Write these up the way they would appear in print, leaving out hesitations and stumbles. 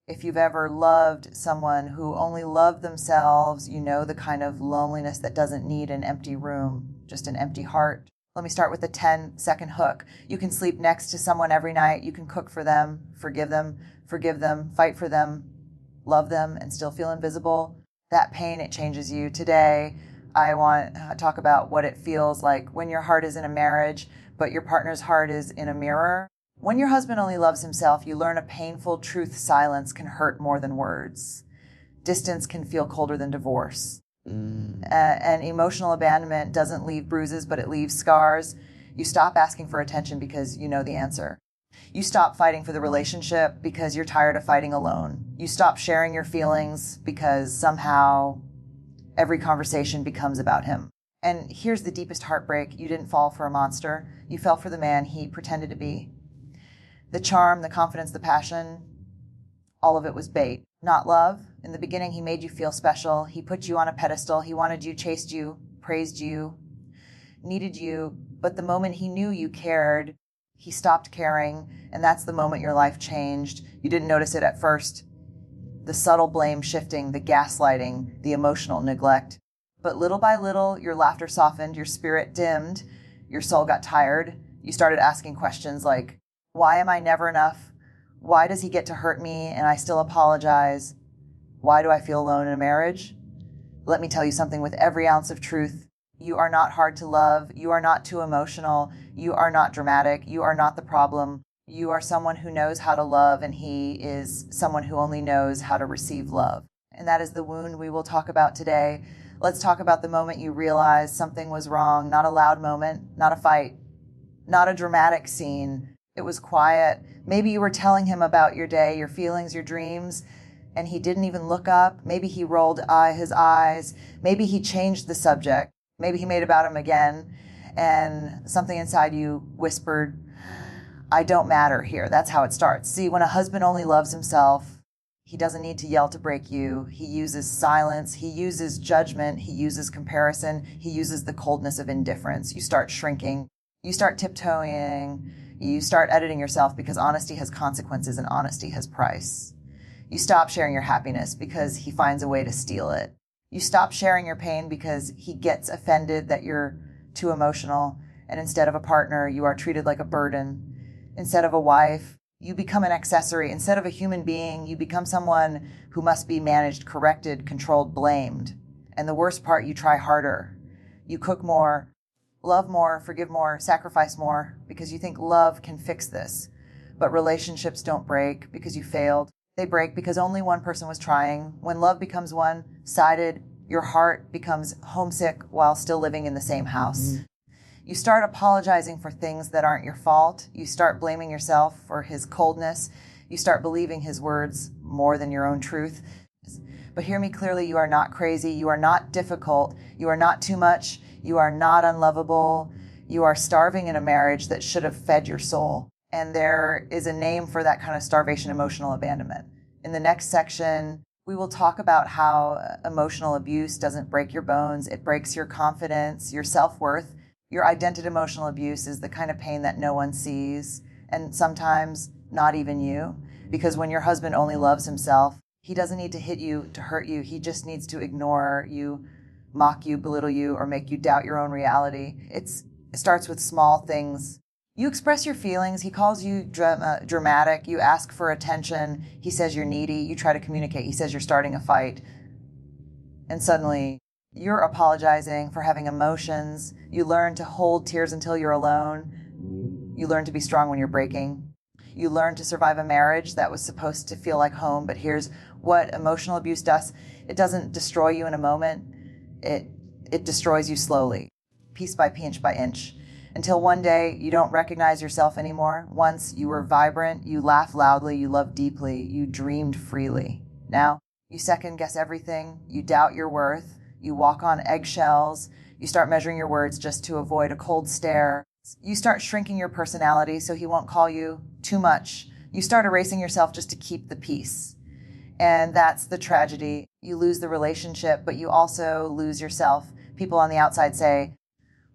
If you've ever loved someone who only loved themselves, you know the kind of loneliness that doesn't need an empty room, just an empty heart. Let me start with the 10-second hook. You can sleep next to someone every night. You can cook for them, forgive them, fight for them, love them, and still feel invisible. That pain, it changes you. Today, I want to talk about what it feels like when your heart is in a marriage, but your partner's heart is in a mirror. When your husband only loves himself, you learn a painful truth: silence can hurt more than words. Distance can feel colder than divorce. And emotional abandonment doesn't leave bruises, but it leaves scars. You stop asking for attention because you know the answer. You stop fighting for the relationship because you're tired of fighting alone. You stop sharing your feelings because somehow every conversation becomes about him. And here's the deepest heartbreak. You didn't fall for a monster. You fell for the man he pretended to be. The charm, the confidence, the passion, all of it was bait, not love. In the beginning, he made you feel special. He put you on a pedestal. He wanted you, chased you, praised you, needed you. But the moment he knew you cared, he stopped caring. And that's the moment your life changed. You didn't notice it at first. The subtle blame shifting, the gaslighting, the emotional neglect. But little by little, your laughter softened, your spirit dimmed, your soul got tired. You started asking questions like, why am I never enough? Why does he get to hurt me and I still apologize? Why do I feel alone in a marriage? Let me tell you something with every ounce of truth. You are not hard to love. You are not too emotional. You are not dramatic. You are not the problem. You are someone who knows how to love, and he is someone who only knows how to receive love. And that is the wound we will talk about today. Let's talk about the moment you realized something was wrong. Not a loud moment, not a fight, not a dramatic scene. It was quiet. Maybe you were telling him about your day, your feelings, your dreams, and he didn't even look up. Maybe he rolled his eyes. Maybe he changed the subject. Maybe he made about him again, and something inside you whispered, I don't matter here. That's how it starts. See, when a husband only loves himself, he doesn't need to yell to break you. He uses silence. He uses judgment. He uses comparison. He uses the coldness of indifference. You start shrinking. You start tiptoeing. You start editing yourself because honesty has consequences and honesty has price. You stop sharing your happiness because he finds a way to steal it. You stop sharing your pain because he gets offended that you're too emotional. And instead of a partner, you are treated like a burden. Instead of a wife, you become an accessory. Instead of a human being, you become someone who must be managed, corrected, controlled, blamed. And the worst part, you try harder. You cook more, love more, forgive more, sacrifice more, because you think love can fix this. But relationships don't break because you failed. They break because only one person was trying. When love becomes one-sided, your heart becomes homesick while still living in the same house. You start apologizing for things that aren't your fault. You start blaming yourself for his coldness. You start believing his words more than your own truth. But hear me clearly, you are not crazy. You are not difficult. You are not too much. You are not unlovable. You are starving in a marriage that should have fed your soul. And there is a name for that kind of starvation: emotional abandonment. In the next section, we will talk about how emotional abuse doesn't break your bones. It breaks your confidence, your self-worth. Your identity emotional abuse is the kind of pain that no one sees, and sometimes not even you. Because when your husband only loves himself, he doesn't need to hit you to hurt you. He just needs to ignore you, mock you, belittle you, or make you doubt your own reality. It starts with small things. You express your feelings. He calls you dramatic. You ask for attention. He says you're needy. You try to communicate. He says you're starting a fight. And suddenly, you're apologizing for having emotions. You learn to hold tears until you're alone. You learn to be strong when you're breaking. You learn to survive a marriage that was supposed to feel like home. But here's what emotional abuse does. It doesn't destroy you in a moment. It destroys you slowly, piece by inch by inch, until one day you don't recognize yourself anymore. Once you were vibrant, you laughed loudly, you loved deeply, you dreamed freely. Now you second guess everything. You doubt your worth. You walk on eggshells. You start measuring your words just to avoid a cold stare. You start shrinking your personality so he won't call you too much. You start erasing yourself just to keep the peace. And that's the tragedy. You lose the relationship, but you also lose yourself. People on the outside say,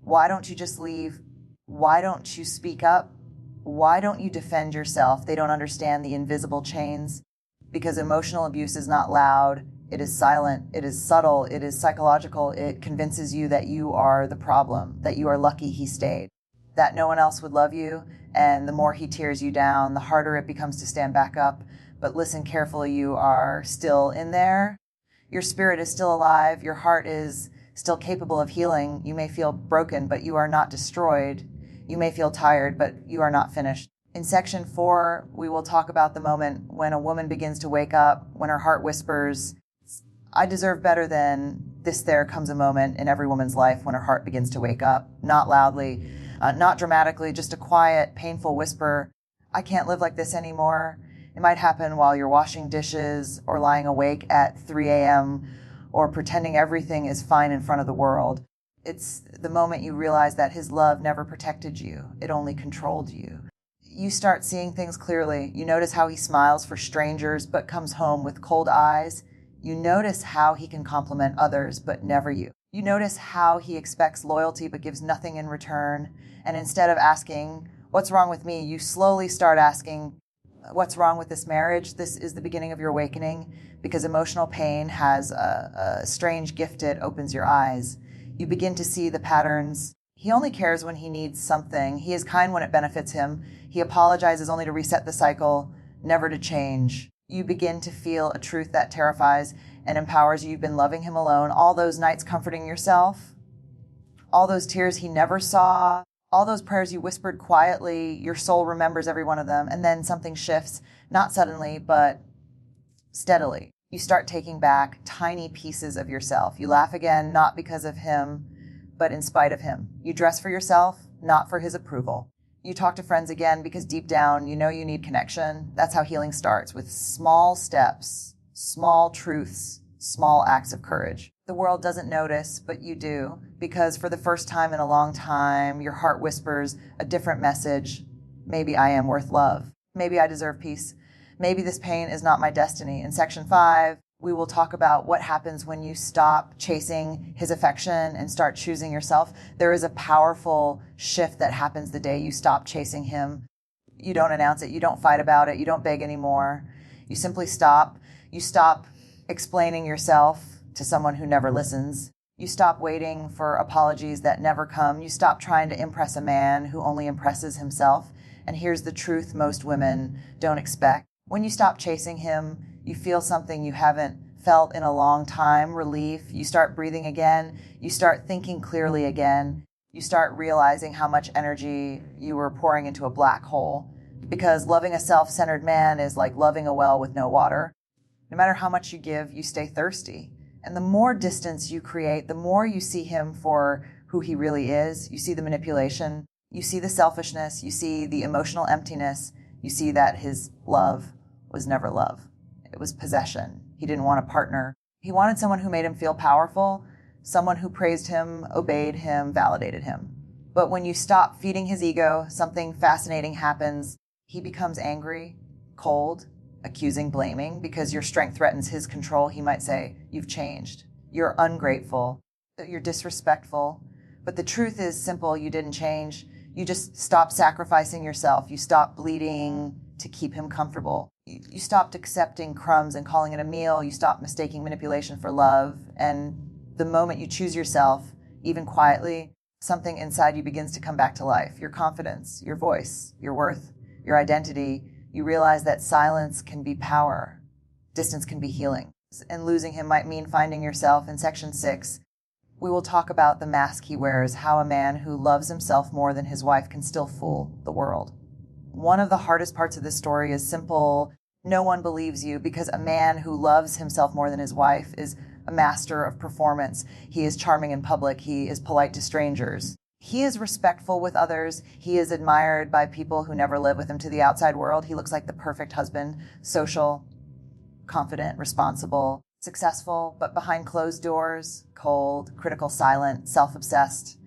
why don't you just leave? Why don't you speak up? Why don't you defend yourself? They don't understand the invisible chains because emotional abuse is not loud, it is silent, it is subtle, it is psychological. It convinces you that you are the problem, that you are lucky he stayed, that no one else would love you, and the more he tears you down, the harder it becomes to stand back up. But listen carefully, you are still in there. Your spirit is still alive. Your heart is still capable of healing. You may feel broken, but you are not destroyed. You may feel tired, but you are not finished. In section 4, we will talk about the moment when a woman begins to wake up, when her heart whispers, I deserve better than this. There comes a moment in every woman's life when her heart begins to wake up, not loudly, not dramatically, just a quiet, painful whisper. I can't live like this anymore. It might happen while you're washing dishes or lying awake at 3 a.m. or pretending everything is fine in front of the world. It's the moment you realize that his love never protected you. It only controlled you. You start seeing things clearly. You notice how he smiles for strangers but comes home with cold eyes. You notice how he can compliment others but never you. You notice how he expects loyalty but gives nothing in return. And instead of asking, what's wrong with me, you slowly start asking, what's wrong with this marriage? This is the beginning of your awakening, because emotional pain has a strange gift. It opens your eyes. You begin to see the patterns. He only cares when he needs something. He is kind when it benefits him. He apologizes only to reset the cycle, never to change. You begin to feel a truth that terrifies and empowers you. You've been loving him alone. All those nights comforting yourself, all those tears he never saw, all those prayers you whispered quietly, your soul remembers every one of them. And then something shifts, not suddenly, but steadily. You start taking back tiny pieces of yourself. You laugh again, not because of him, but in spite of him. You dress for yourself, not for his approval. You talk to friends again because deep down you know you need connection. That's how healing starts, with small steps, small truths, small acts of courage. The world doesn't notice, but you do, because for the first time in a long time, your heart whispers a different message. Maybe I am worth love. Maybe I deserve peace. Maybe this pain is not my destiny. In section 5, we will talk about what happens when you stop chasing his affection and start choosing yourself. There is a powerful shift that happens the day you stop chasing him. You don't announce it. You don't fight about it. You don't beg anymore. You simply stop. You stop explaining yourself to someone who never listens. You stop waiting for apologies that never come. You stop trying to impress a man who only impresses himself. And here's the truth most women don't expect. When you stop chasing him, you feel something you haven't felt in a long time, relief. You start breathing again. You start thinking clearly again. You start realizing how much energy you were pouring into a black hole. Because loving a self-centered man is like loving a well with no water. No matter how much you give, you stay thirsty. And the more distance you create, the more you see him for who he really is. You see the manipulation. You see the selfishness. You see the emotional emptiness. You see that his love was never love. It was possession. He didn't want a partner. He wanted someone who made him feel powerful, someone who praised him, obeyed him, validated him. But when you stop feeding his ego, something fascinating happens. He becomes angry, cold, accusing, blaming, because your strength threatens his control. He might say, you've changed. You're ungrateful. You're disrespectful. But the truth is simple. You didn't change. You just stopped sacrificing yourself. You stopped bleeding to keep him comfortable. You stopped accepting crumbs and calling it a meal. You stopped mistaking manipulation for love. And the moment you choose yourself, even quietly, something inside you begins to come back to life. Your confidence, your voice, your worth, your identity. You realize that silence can be power. Distance can be healing. And losing him might mean finding yourself. In section 6, we will talk about the mask he wears, how a man who loves himself more than his wife can still fool the world. One of the hardest parts of this story is simple. No one believes you, because a man who loves himself more than his wife is a master of performance. He is charming in public. He is polite to strangers. He is respectful with others. He is admired by people who never live with him to the outside world. He looks like the perfect husband, social, confident, responsible, successful, but behind closed doors, cold, critical, silent, self-obsessed.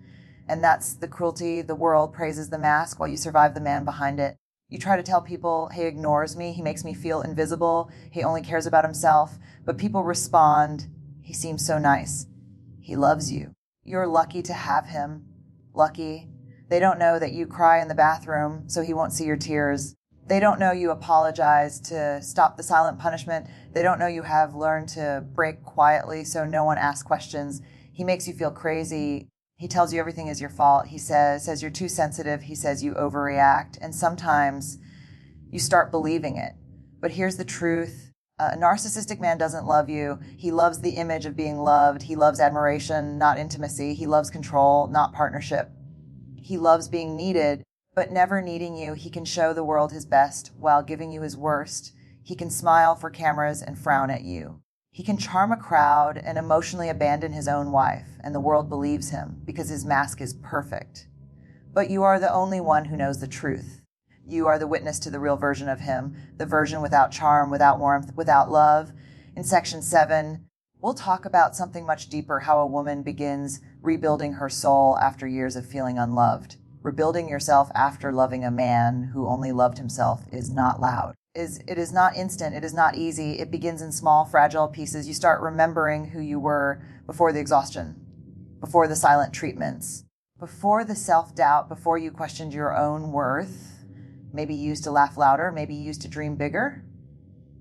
And that's the cruelty. The world praises the mask while you survive the man behind it. You try to tell people, he ignores me, he makes me feel invisible, he only cares about himself. But people respond, he seems so nice. He loves you. You're lucky to have him. Lucky. They don't know that you cry in the bathroom, so he won't see your tears. They don't know you apologize to stop the silent punishment. They don't know you have learned to break quietly so no one asks questions. He makes you feel crazy. He tells you everything is your fault. He says you're too sensitive. He says you overreact. And sometimes you start believing it. But here's the truth. A narcissistic man doesn't love you. He loves the image of being loved. He loves admiration, not intimacy. He loves control, not partnership. He loves being needed, but never needing you. He can show the world his best while giving you his worst. He can smile for cameras and frown at you. He can charm a crowd and emotionally abandon his own wife, and the world believes him because his mask is perfect. But you are the only one who knows the truth. You are the witness to the real version of him, the version without charm, without warmth, without love. In section 7, we'll talk about something much deeper, how a woman begins rebuilding her soul after years of feeling unloved. Rebuilding yourself after loving a man who only loved himself is not loud. It is not instant. It is not easy. It begins in small, fragile pieces. You start remembering who you were before the exhaustion, before the silent treatments, before the self-doubt, before you questioned your own worth. Maybe you used to laugh louder. Maybe you used to dream bigger.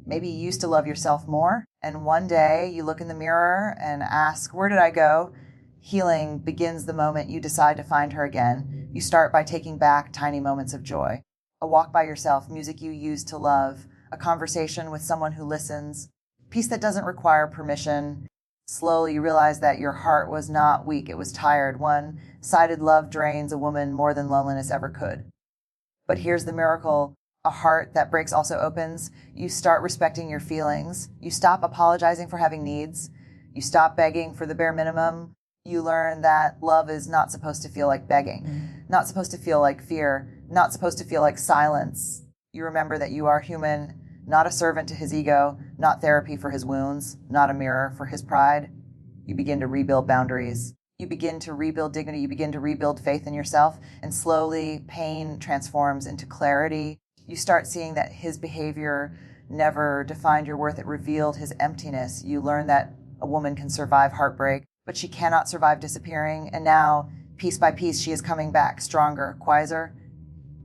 Maybe you used to love yourself more. And one day you look in the mirror and ask, where did I go? Healing begins the moment you decide to find her again. You start by taking back tiny moments of joy. A walk by yourself, music you used to love, a conversation with someone who listens, peace that doesn't require permission. Slowly you realize that your heart was not weak, it was tired. One-sided love drains a woman more than loneliness ever could. But here's the miracle. A heart that breaks also opens. You start respecting your feelings. You stop apologizing for having needs. You stop begging for the bare minimum. You learn that love is not supposed to feel like begging, not supposed to feel like fear, not supposed to feel like silence. You remember that you are human, not a servant to his ego, not therapy for his wounds, not a mirror for his pride. You begin to rebuild boundaries. You begin to rebuild dignity. You begin to rebuild faith in yourself. And slowly, pain transforms into clarity. You start seeing that his behavior never defined your worth. It revealed his emptiness. You learn that a woman can survive heartbreak, but she cannot survive disappearing. And now, piece by piece, she is coming back stronger, wiser,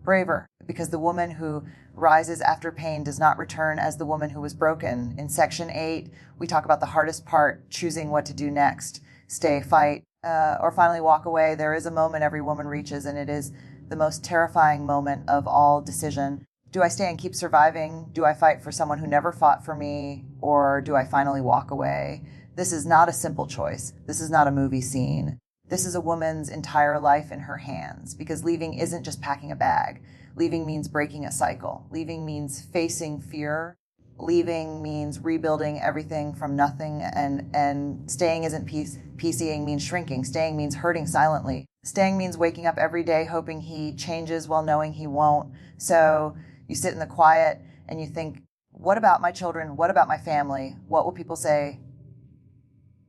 braver. Because the woman who rises after pain does not return as the woman who was broken. In section 8, we talk about the hardest part, choosing what to do next. Stay, fight, or finally walk away. There is a moment every woman reaches, and it is the most terrifying moment of all decision. Do I stay and keep surviving? Do I fight for someone who never fought for me? Or do I finally walk away? This is not a simple choice. This is not a movie scene. This is a woman's entire life in her hands, because leaving isn't just packing a bag. Leaving means breaking a cycle. Leaving means facing fear. Leaving means rebuilding everything from nothing, and staying isn't peace. PCing means shrinking. Staying means hurting silently. Staying means waking up every day hoping he changes while knowing he won't. So you sit in the quiet and you think, what about my children? What about my family? What will people say?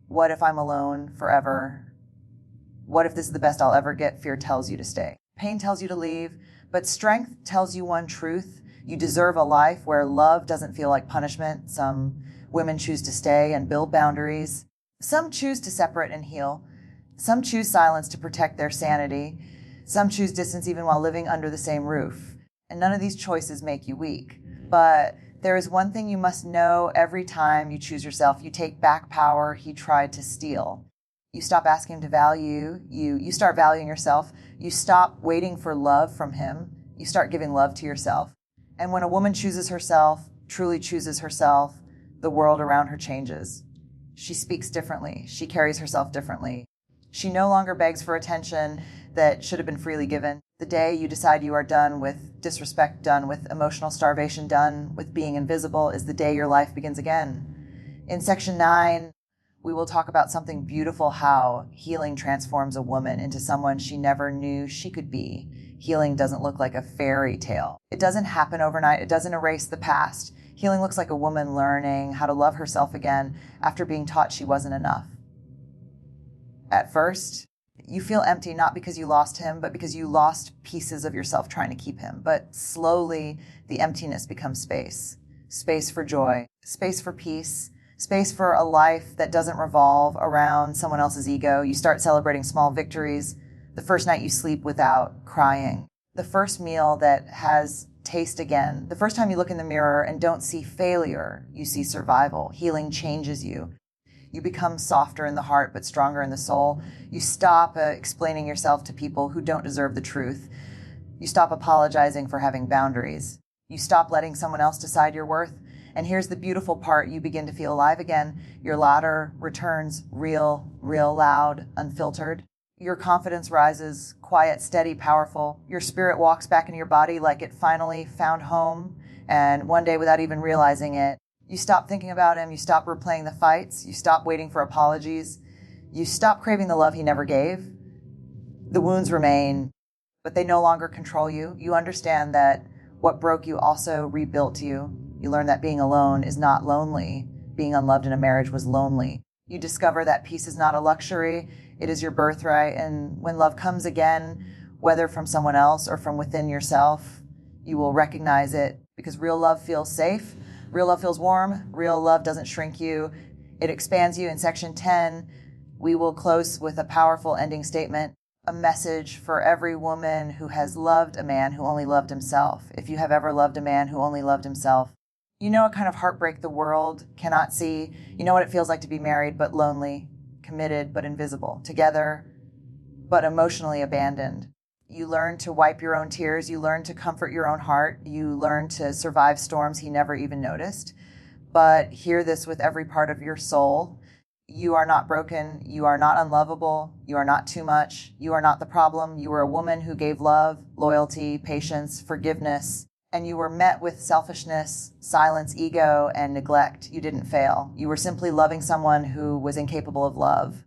What if I'm alone forever? What if this is the best I'll ever get? Fear tells you to stay. Pain tells you to leave, but strength tells you one truth. You deserve a life where love doesn't feel like punishment. Some women choose to stay and build boundaries. Some choose to separate and heal. Some choose silence to protect their sanity. Some choose distance even while living under the same roof. And none of these choices make you weak. But there is one thing you must know every time you choose yourself. You take back power he tried to steal. You stop asking him to value you. You start valuing yourself. You stop waiting for love from him. You start giving love to yourself. And when a woman chooses herself, truly chooses herself, the world around her changes. She speaks differently. She carries herself differently. She no longer begs for attention that should have been freely given. The day you decide you are done with disrespect, done with emotional starvation, done with being invisible, is the day your life begins again. In section 9, we will talk about something beautiful, how healing transforms a woman into someone she never knew she could be. Healing doesn't look like a fairy tale. It doesn't happen overnight. It doesn't erase the past. Healing looks like a woman learning how to love herself again after being taught she wasn't enough. At first, you feel empty, not because you lost him, but because you lost pieces of yourself trying to keep him. But slowly, the emptiness becomes space. Space for joy, space for peace, space for a life that doesn't revolve around someone else's ego. You start celebrating small victories. The first night you sleep without crying. The first meal that has taste again. The first time you look in the mirror and don't see failure, you see survival. Healing changes you. You become softer in the heart, but stronger in the soul. You stop explaining yourself to people who don't deserve the truth. You stop apologizing for having boundaries. You stop letting someone else decide your worth. And here's the beautiful part. You begin to feel alive again. Your laughter returns real loud, unfiltered. Your confidence rises, quiet, steady, powerful. Your spirit walks back into your body like it finally found home. And one day, without even realizing it, you stop thinking about him. You stop replaying the fights. You stop waiting for apologies. You stop craving the love he never gave. The wounds remain, but they no longer control you. You understand that what broke you also rebuilt you. You learn that being alone is not lonely. Being unloved in a marriage was lonely. You discover that peace is not a luxury. It is your birthright. And when love comes again, whether from someone else or from within yourself, you will recognize it, because real love feels safe. Real love feels warm. Real love doesn't shrink you. It expands you. In section 10, we will close with a powerful ending statement, a message for every woman who has loved a man who only loved himself. If you have ever loved a man who only loved himself, you know what kind of heartbreak the world cannot see. You know what it feels like to be married but lonely, committed but invisible, together but emotionally abandoned. You learn to wipe your own tears. You learn to comfort your own heart. You learn to survive storms he never even noticed. But hear this with every part of your soul. You are not broken. You are not unlovable. You are not too much. You are not the problem. You are a woman who gave love, loyalty, patience, forgiveness, and you were met with selfishness, silence, ego, and neglect. You didn't fail. You were simply loving someone who was incapable of love.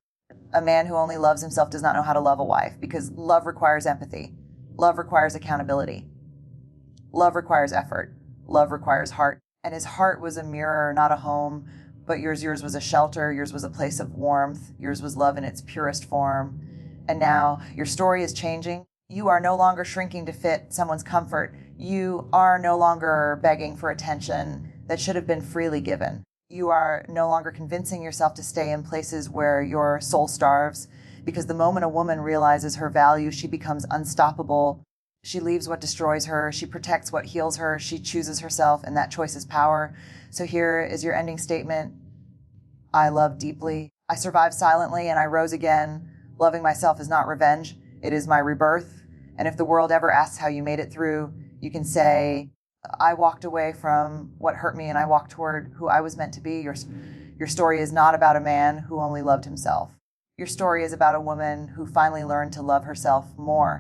A man who only loves himself does not know how to love a wife, because love requires empathy. Love requires accountability. Love requires effort. Love requires heart. And his heart was a mirror, not a home, but yours was a shelter. Yours was a place of warmth. Yours was love in its purest form. And now your story is changing. You are no longer shrinking to fit someone's comfort. You are no longer begging for attention that should have been freely given. You are no longer convincing yourself to stay in places where your soul starves, because the moment a woman realizes her value, she becomes unstoppable. She leaves what destroys her. She protects what heals her. She chooses herself, and that choice is power. So here is your ending statement. I love deeply. I survived silently, and I rose again. Loving myself is not revenge. It is my rebirth. And if the world ever asks how you made it through, you can say, I walked away from what hurt me and I walked toward who I was meant to be. Your story is not about a man who only loved himself. Your story is about a woman who finally learned to love herself more.